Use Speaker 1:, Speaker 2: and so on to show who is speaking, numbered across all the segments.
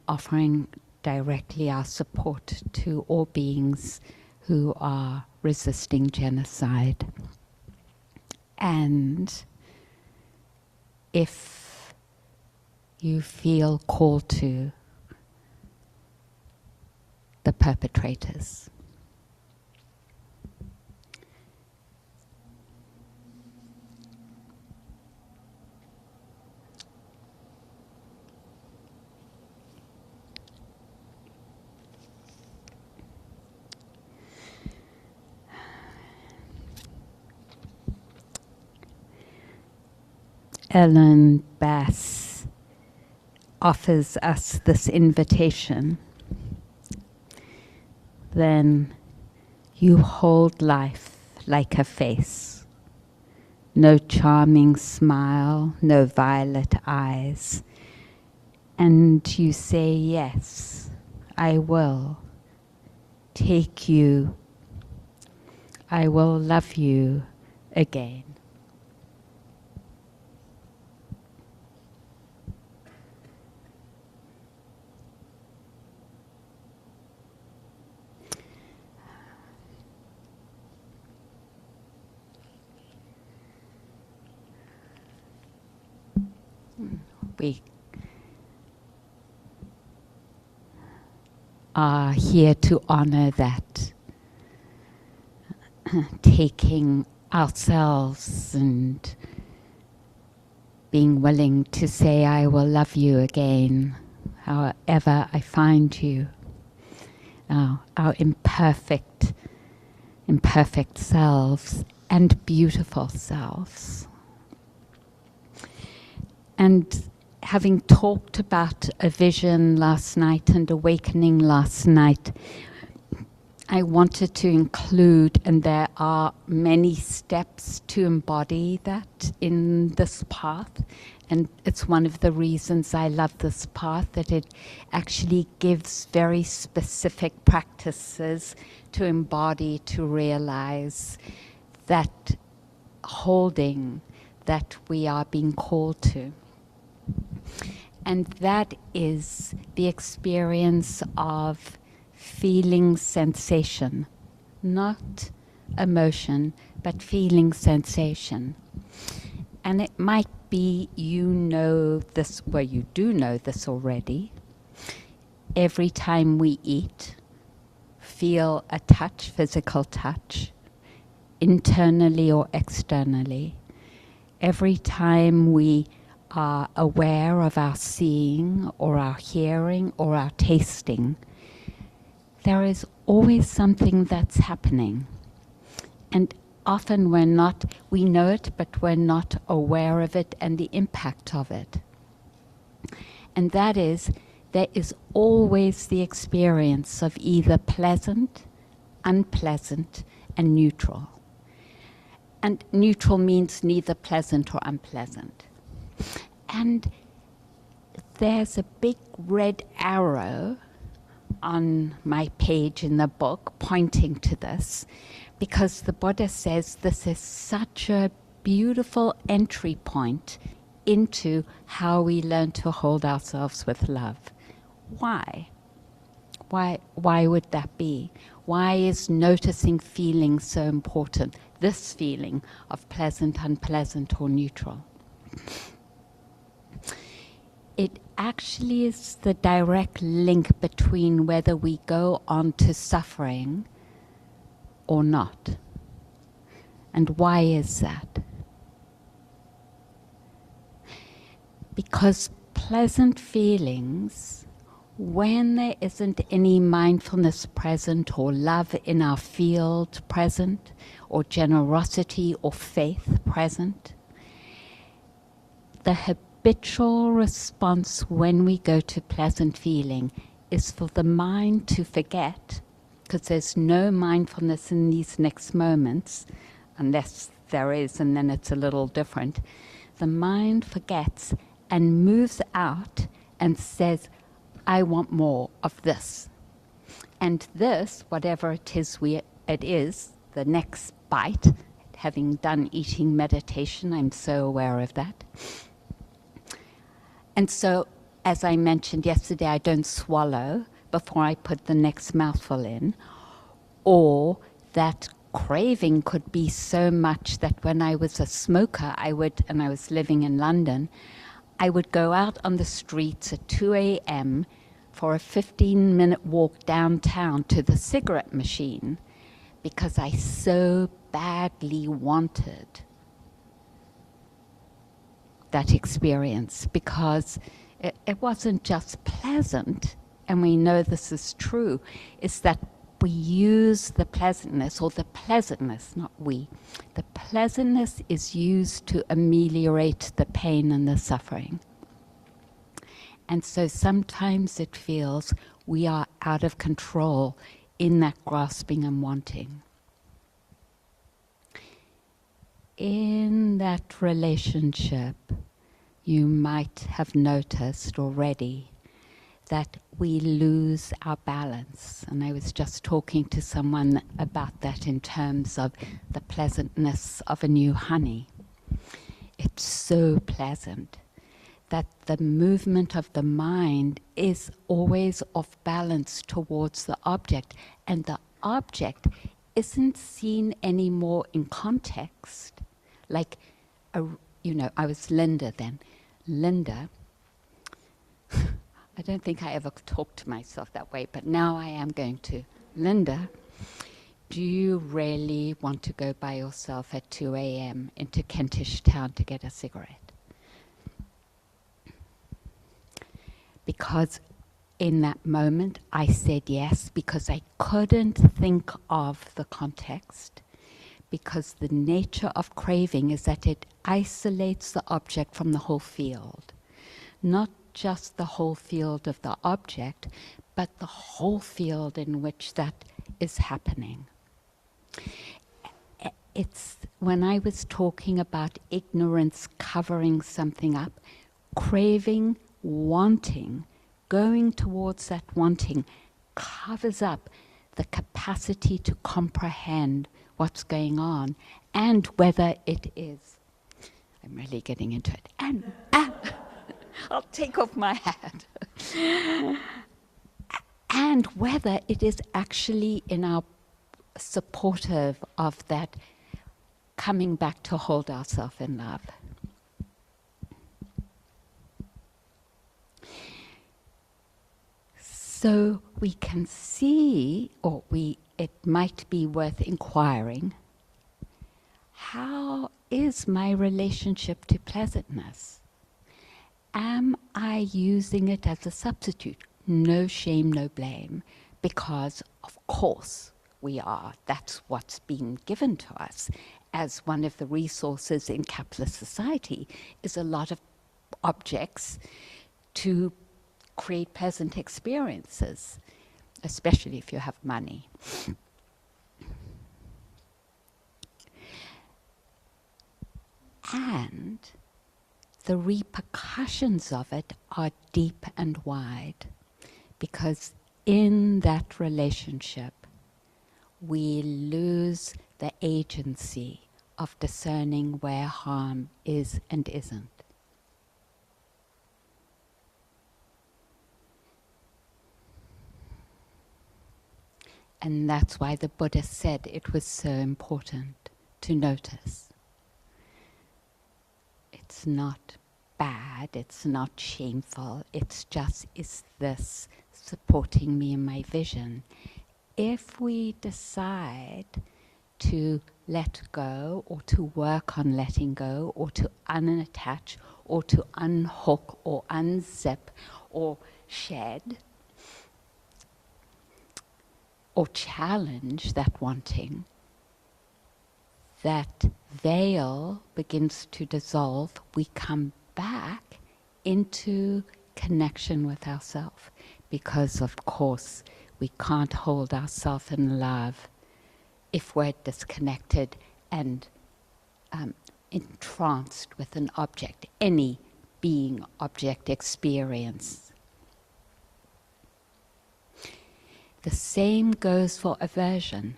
Speaker 1: offering directly our support to all beings who are resisting genocide. And if you feel called to, the perpetrators. Ellen Bass offers us this invitation. Then you hold life like a face. No charming smile, no violet eyes. And you say, yes, I will take you. I will love you again. We are here to honor that, taking ourselves and being willing to say, I will love you again, however I find you. Our imperfect selves and beautiful selves. And having talked about a vision last night and awakening last night, I wanted to include, and there are many steps to embody that in this path, and it's one of the reasons I love this path, that it actually gives very specific practices to embody, to realize that holding that we are being called to. And that is the experience of feeling sensation, not emotion, but feeling sensation. And it might be you know this, well, you do know this already. Every time we eat, feel a touch, physical touch, internally or externally. Every time we are aware of our seeing or our hearing or our tasting, there is always something that's happening. And often we know it, but we're not aware of it and the impact of it. And that is, there is always the experience of either pleasant, unpleasant, and neutral. And neutral means neither pleasant or unpleasant. And there's a big red arrow on my page in the book pointing to this, because the Buddha says this is such a beautiful entry point into how we learn to hold ourselves with love. Why? Why would that be? Why is noticing feelings so important? This feeling of pleasant, unpleasant, or neutral. It actually is the direct link between whether we go on to suffering or not. And why is that? Because pleasant feelings, when there isn't any mindfulness present or love in our field present, or generosity or faith present, the habitual response when we go to pleasant feeling is for the mind to forget, because there's no mindfulness in these next moments, unless there is, and then it's a little different. The mind forgets and moves out and says, I want more of this. And this, whatever it is, the next bite, having done eating meditation, I'm so aware of that. And so as I mentioned yesterday, I don't swallow before I put the next mouthful in, or that craving could be so much that when I was a smoker, and I was living in London, I would go out on the streets at 2 a.m. for a 15-minute walk downtown to the cigarette machine because I so badly wanted that experience, because it wasn't just pleasant, and we know this is true, is that we use the pleasantness, or the pleasantness, not we, the pleasantness is used to ameliorate the pain and the suffering. And so sometimes it feels we are out of control in that grasping and wanting. In that relationship, you might have noticed already that we lose our balance. And I was just talking to someone about that in terms of the pleasantness of a new honey. It's so pleasant that the movement of the mind is always off balance towards the object, and the object isn't seen anymore in context. Like, I was Linda then. Linda, I don't think I ever talked to myself that way, but now I am going to. Linda, do you really want to go by yourself at 2 a.m. into Kentish Town to get a cigarette? Because in that moment I said yes, because I couldn't think of the context, because the nature of craving is that it isolates the object from the whole field. Not just the whole field of the object, but the whole field in which that is happening. It's when I was talking about ignorance covering something up, craving, wanting, going towards that wanting covers up the capacity to comprehend what's going on and whether it is. I'm really getting into it. And I'll take off my hat. And whether it is actually in our supportive of that coming back to hold ourselves in love. So we can see, it might be worth inquiring, how is my relationship to pleasantness? Am I using it as a substitute? No shame, no blame, because of course we are. That's what's been given to us as one of the resources in capitalist society, is a lot of objects to create pleasant experiences, especially if you have money. And the repercussions of it are deep and wide, because in that relationship we lose the agency of discerning where harm is and isn't. And that's why the Buddha said it was so important to notice. It's not bad, it's not shameful, it's just, is this supporting me in my vision? If we decide to let go, or to work on letting go, or to unattach, or to unhook, or unzip, or shed, or challenge that wanting, that veil begins to dissolve, we come back into connection with ourselves, because of course we can't hold ourselves in love if we're disconnected and entranced with an object, any being object experience. The same goes for aversion.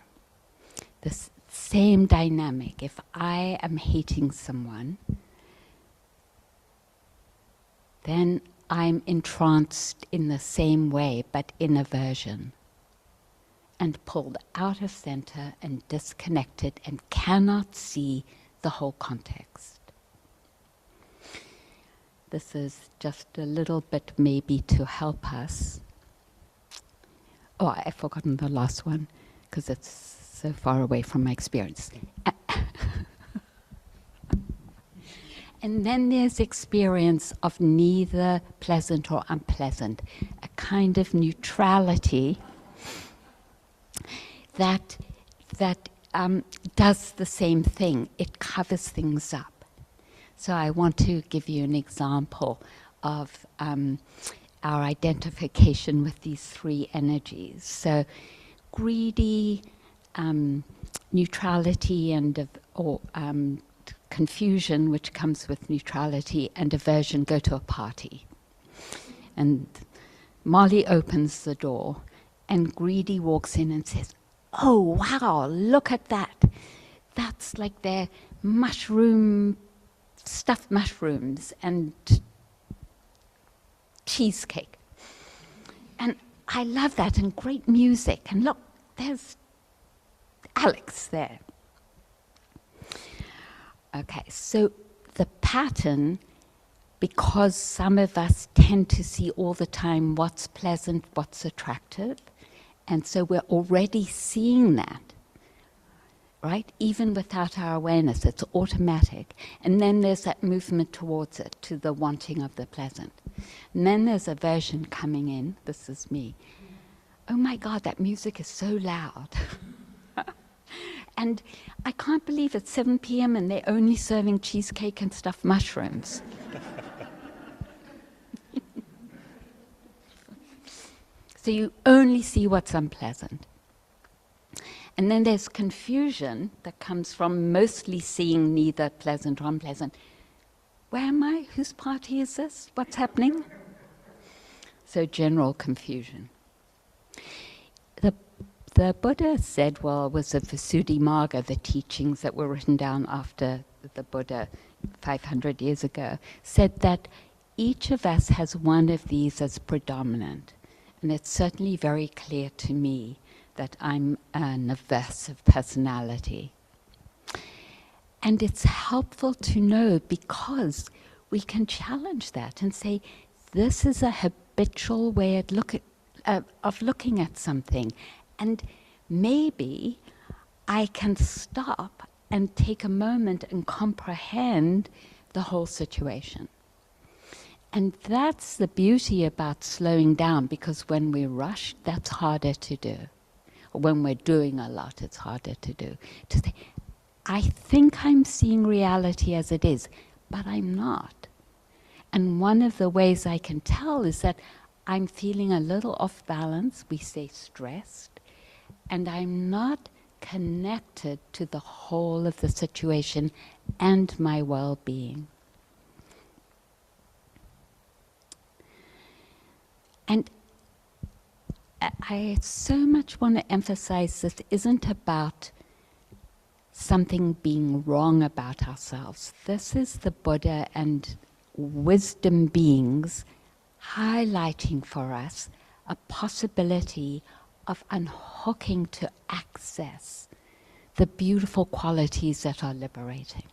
Speaker 1: The same dynamic. If I am hating someone, then I'm entranced in the same way, but in aversion, and pulled out of center and disconnected and cannot see the whole context. This is just a little bit maybe to help us. Oh, I've forgotten the last one because it's so far away from my experience. And then there's experience of neither pleasant or unpleasant, a kind of neutrality that does the same thing. It covers things up. So I want to give you an example of our identification with these three energies. So greedy, neutrality, and confusion, which comes with neutrality, and aversion go to a party. And Molly opens the door, and greedy walks in and says, "Oh, wow, look at that. That's like their stuffed mushrooms and cheesecake. And I love that, and great music. And look, there's Alex there." Okay, so the pattern, because some of us tend to see all the time what's pleasant, what's attractive, and so we're already seeing that, right? Even without our awareness, it's automatic. And then there's that movement towards it, to the wanting of the pleasant. And then there's aversion coming in. This is me. Oh my God, that music is so loud. And I can't believe it's 7 p.m. and they're only serving cheesecake and stuffed mushrooms. So you only see what's unpleasant. And then there's confusion that comes from mostly seeing neither pleasant or unpleasant. Where am I? Whose party is this? What's happening? So general confusion. The Buddha said, well, it was the Visuddhimagga, the teachings that were written down after the Buddha 500 years ago, said that each of us has one of these as predominant. And it's certainly very clear to me that I'm an aversive personality. And it's helpful to know because we can challenge that and say, this is a habitual way of looking at something. And maybe I can stop and take a moment and comprehend the whole situation. And that's the beauty about slowing down, because when we rush, that's harder to do. Or when we're doing a lot, it's harder to do. To say, I think I'm seeing reality as it is, but I'm not. And one of the ways I can tell is that I'm feeling a little off balance, we say stressed, and I'm not connected to the whole of the situation and my well-being. And I so much want to emphasize this isn't about something being wrong about ourselves. This is the Buddha and wisdom beings highlighting for us a possibility of unhooking to access the beautiful qualities that are liberating.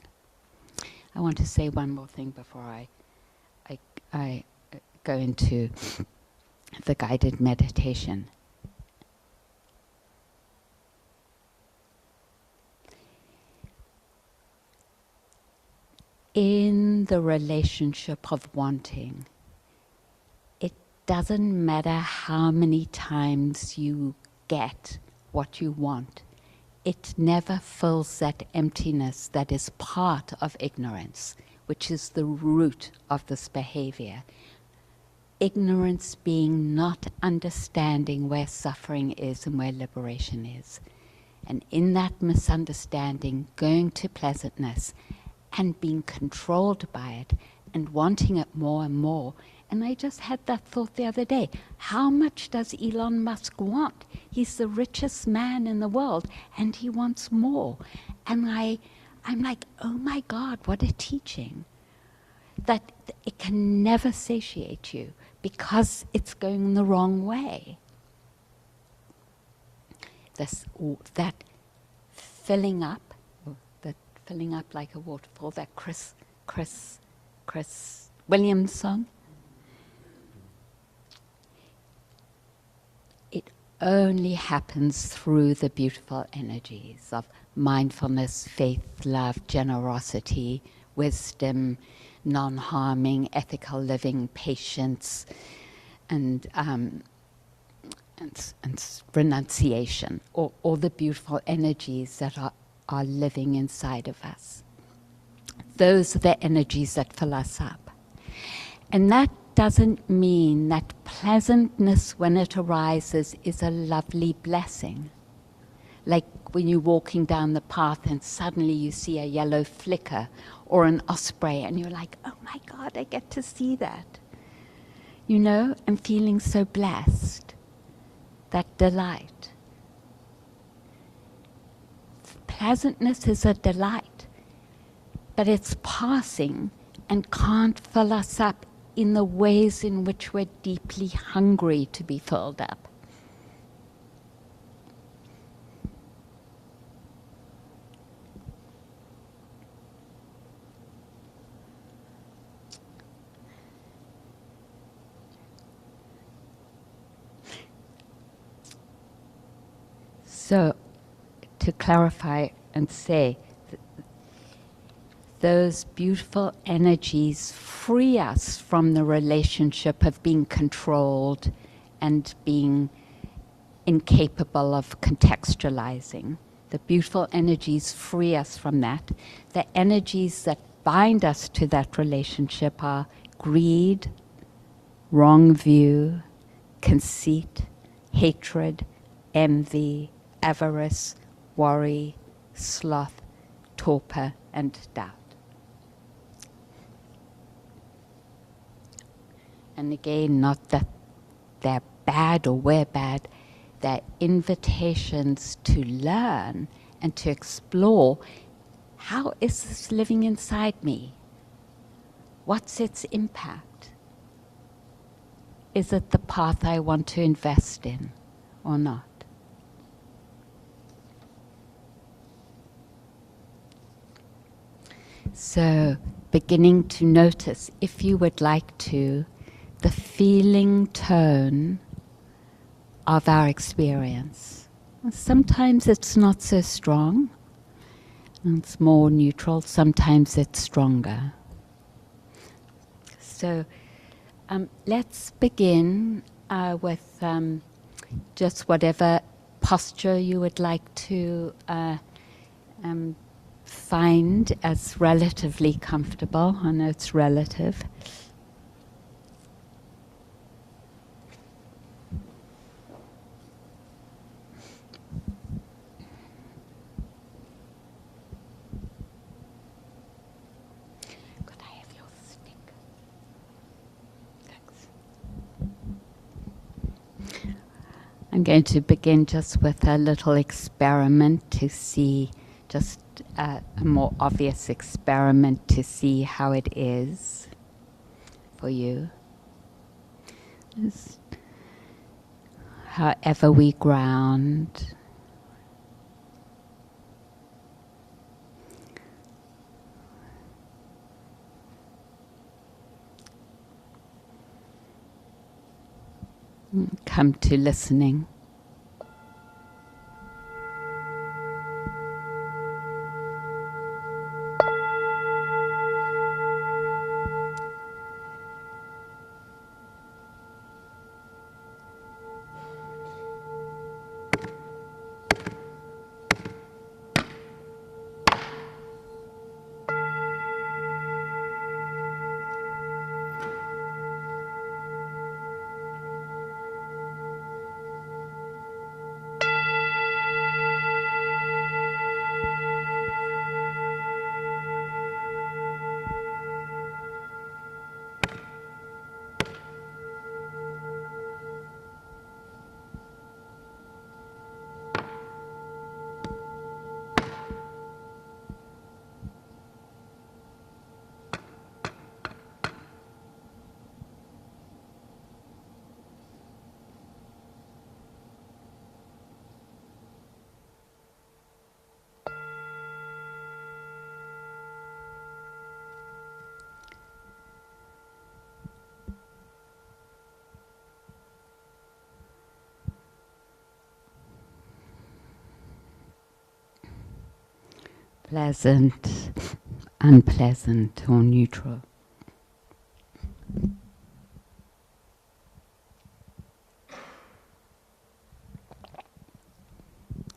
Speaker 1: I want to say one more thing before I go into the guided meditation. In the relationship of wanting, it doesn't matter how many times you get what you want. It never fills that emptiness that is part of ignorance, which is the root of this behavior. Ignorance being not understanding where suffering is and where liberation is. And in that misunderstanding, going to pleasantness and being controlled by it and wanting it more and more. And I just had that thought the other day. How much does Elon Musk want? He's the richest man in the world and he wants more. And I'm like, oh my God, what a teaching. that it can never satiate you because it's going the wrong way. That filling up like a waterfall, that Chris Williams song. It only happens through the beautiful energies of mindfulness, faith, love, generosity, wisdom, non-harming, ethical living, patience, and renunciation, all the beautiful energies that are living inside of us. Those are the energies that fill us up. And that doesn't mean that pleasantness, when it arises, is a lovely blessing. Like when you're walking down the path and suddenly you see a yellow flicker or an osprey and you're like, oh my God, I get to see that. You know, I'm feeling so blessed. That delight. Pleasantness is a delight, but it's passing and can't fill us up in the ways in which we're deeply hungry to be filled up. So, to clarify and say, those beautiful energies free us from the relationship of being controlled and being incapable of contextualizing. The beautiful energies free us from that. The energies that bind us to that relationship are greed, wrong view, conceit, hatred, envy, avarice, worry, sloth, torpor, and doubt. And again, not that they're bad or we're bad, they're invitations to learn and to explore, how is this living inside me? What's its impact? Is it the path I want to invest in or not? So, beginning to notice, if you would like to, the feeling tone of our experience. Sometimes it's not so strong, it's more neutral, sometimes it's stronger. So, let's begin with just whatever posture you would like to find as relatively comfortable. I know it's relative. Could I have your stick? Thanks. I'm going to begin just with a little experiment to see, just a more obvious experiment to see how it is for you. Just however we ground, come to listening. pleasant, unpleasant, or neutral.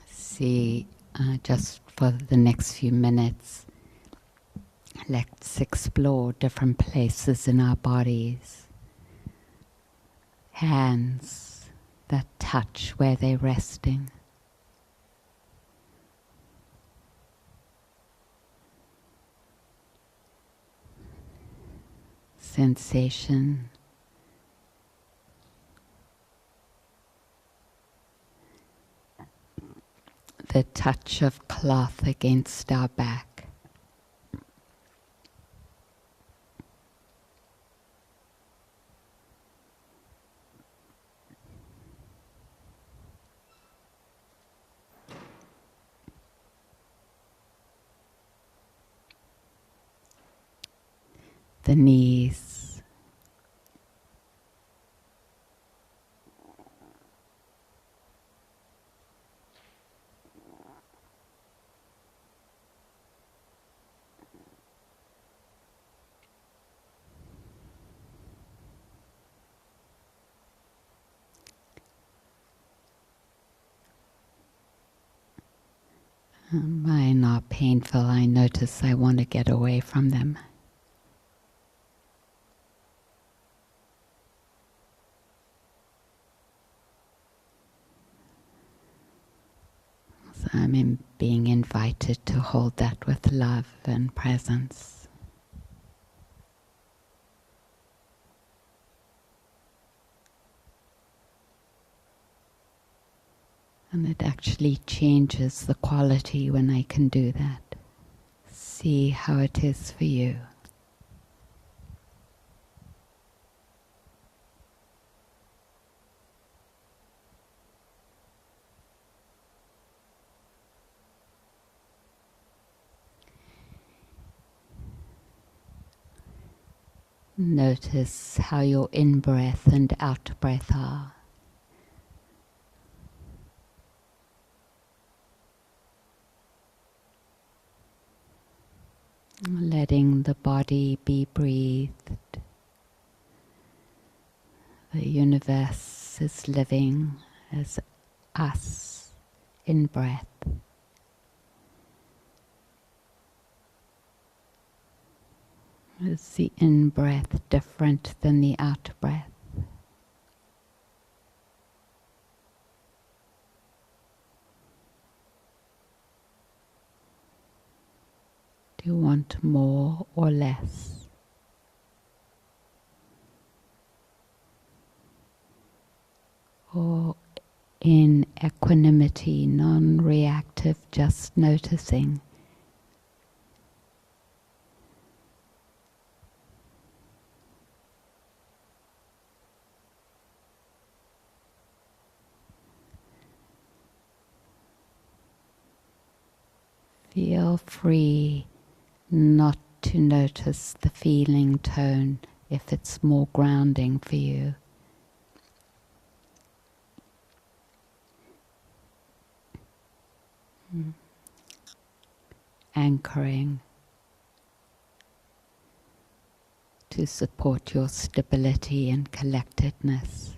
Speaker 1: See, just for the next few minutes, let's explore different places in our bodies. Hands that touch where they're resting. Sensation. The touch of cloth against our back. The knees. Mine are painful. I notice I want to get away from them. So I'm being invited to hold that with love and presence. And it actually changes the quality when I can do that. See how it is for you. Notice how your in-breath and out-breath are. Letting the body be breathed. The universe is living as us in breath. Is the in-breath different than the out-breath? Do you want more or less? Or in equanimity, non-reactive, just noticing? Feel free not to notice the feeling tone if it's more grounding for you. Anchoring to support your stability and collectedness.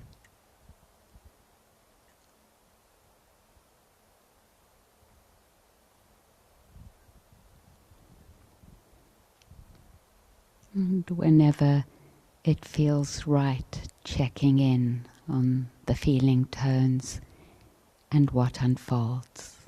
Speaker 1: And whenever it feels right, checking in on the feeling tones and what unfolds.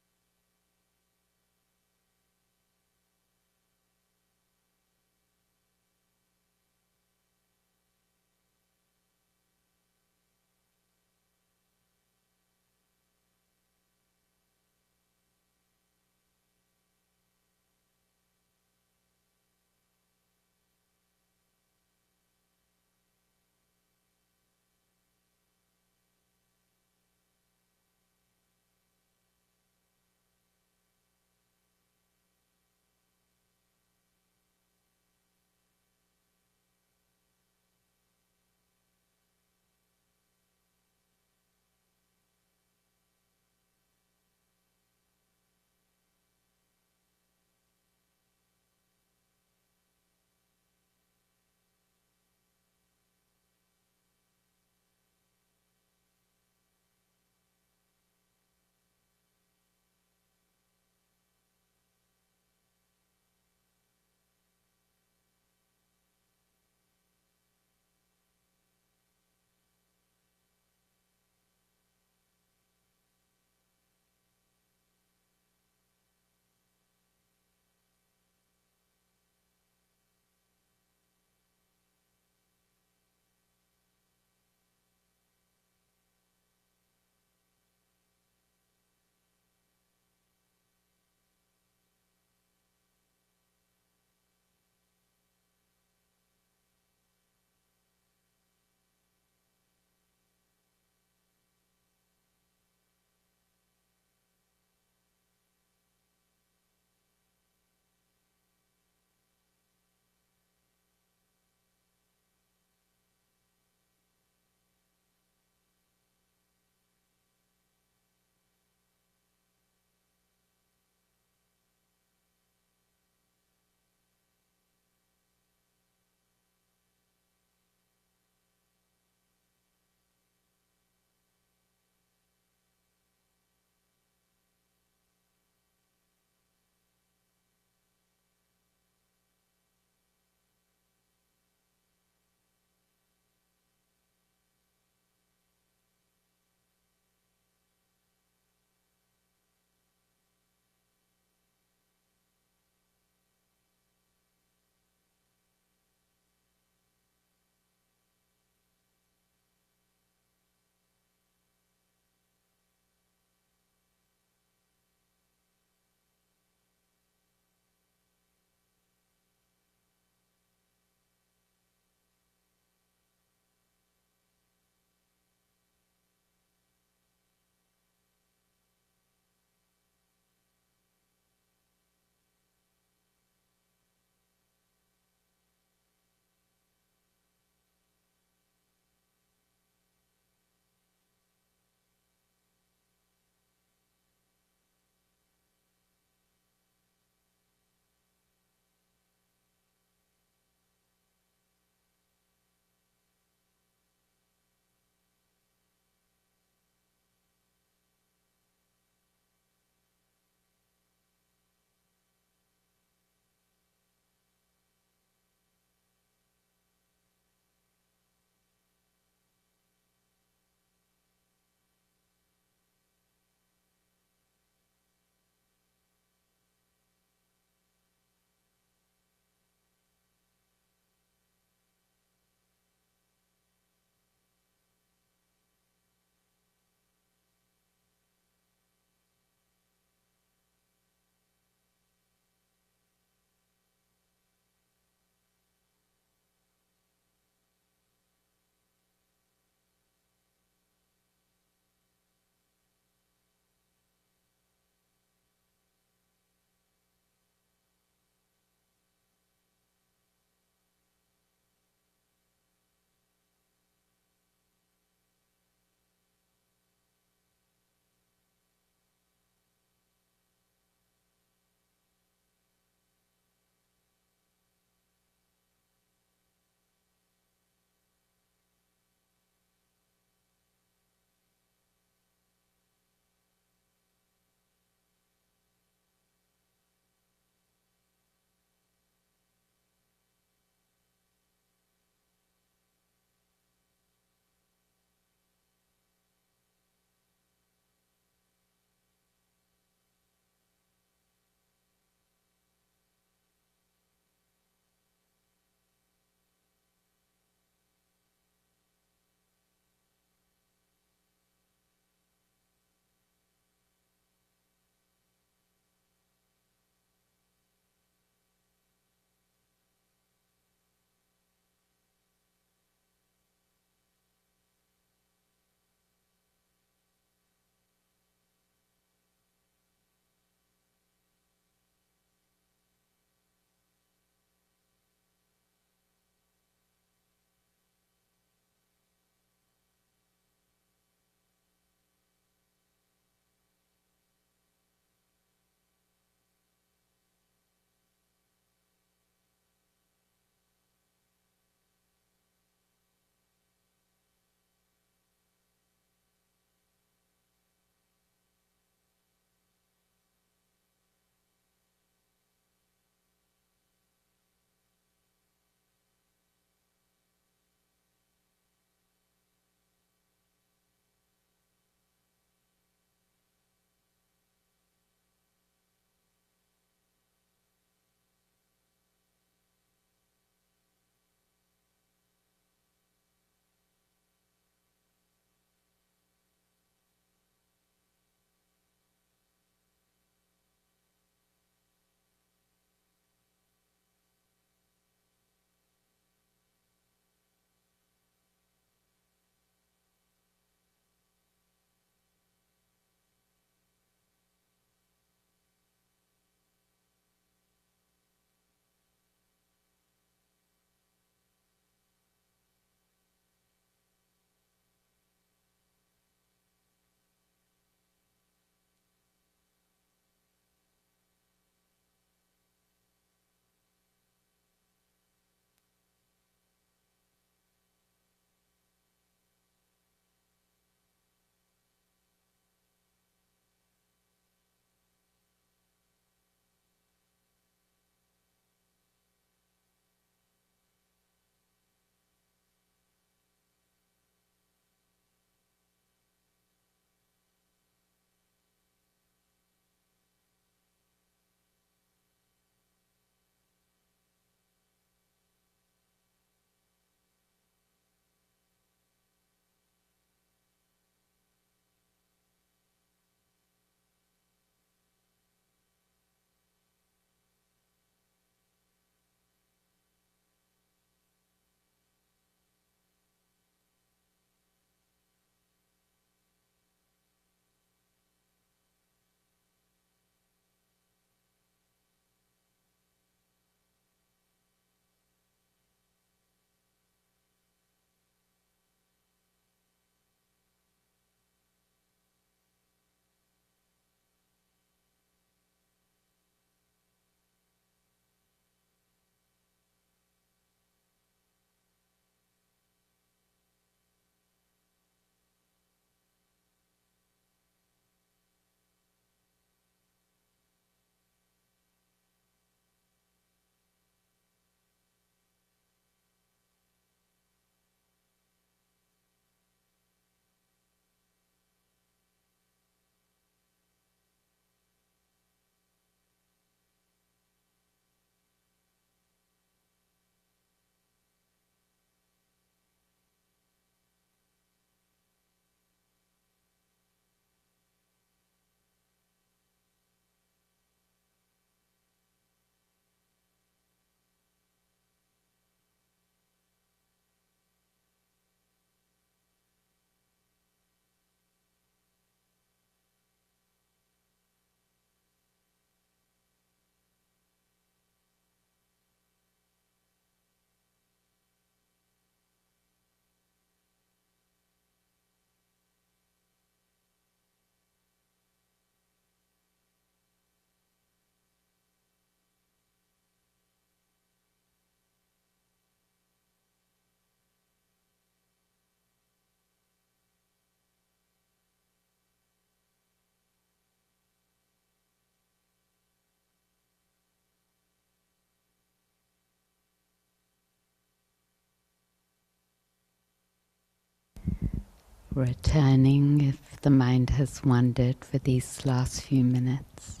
Speaker 1: Returning if the mind has wandered for these last few minutes.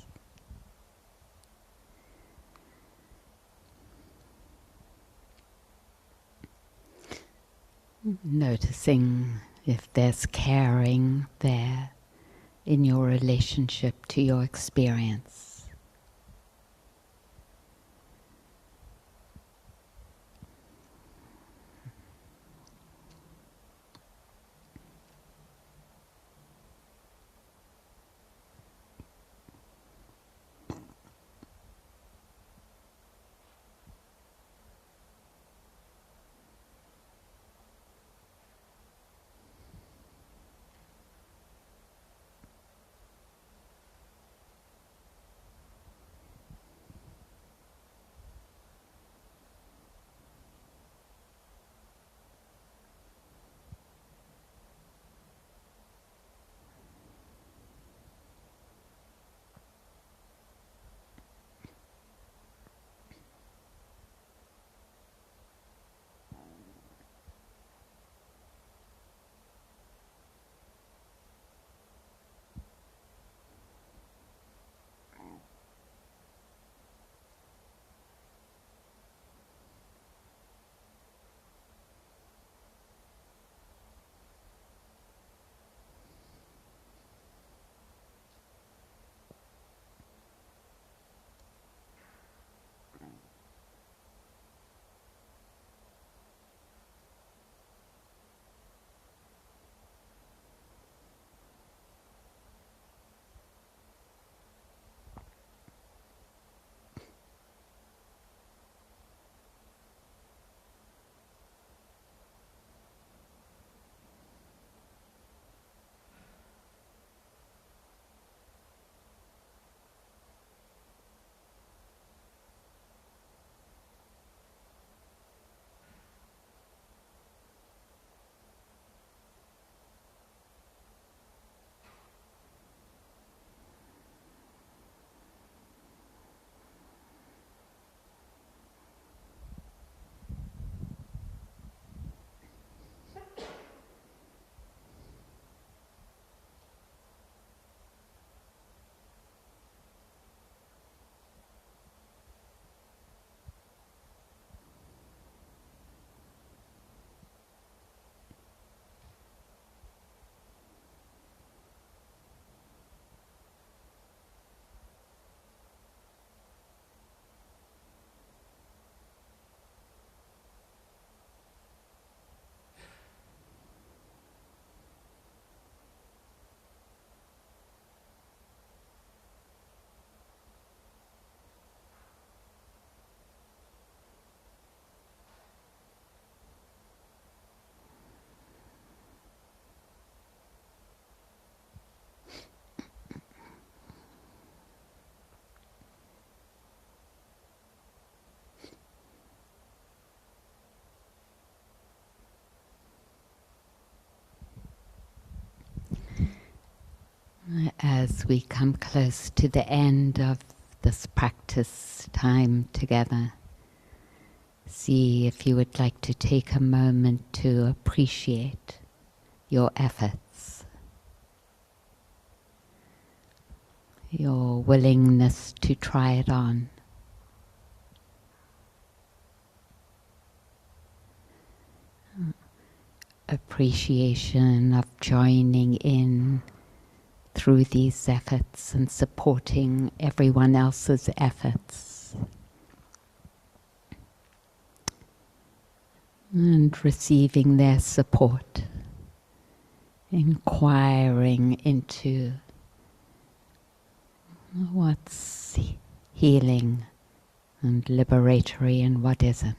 Speaker 1: Noticing if there's caring there in your relationship to your experience. As we come close to the end of this practice time together, see if you would like to take a moment to appreciate your efforts, your willingness to try it on. Appreciation of joining in through these efforts and supporting everyone else's efforts. And receiving their support, inquiring into what's healing and liberatory and what isn't.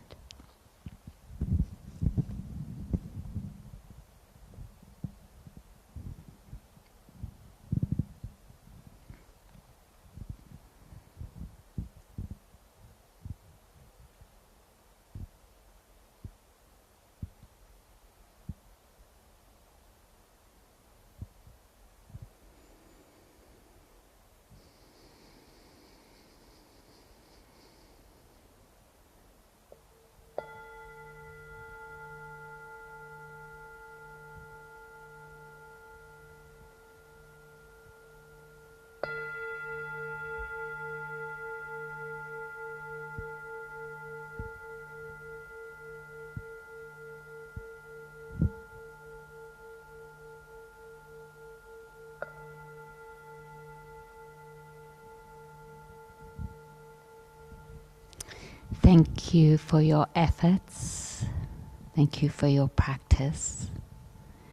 Speaker 1: Thank you for your efforts. Thank you for your practice.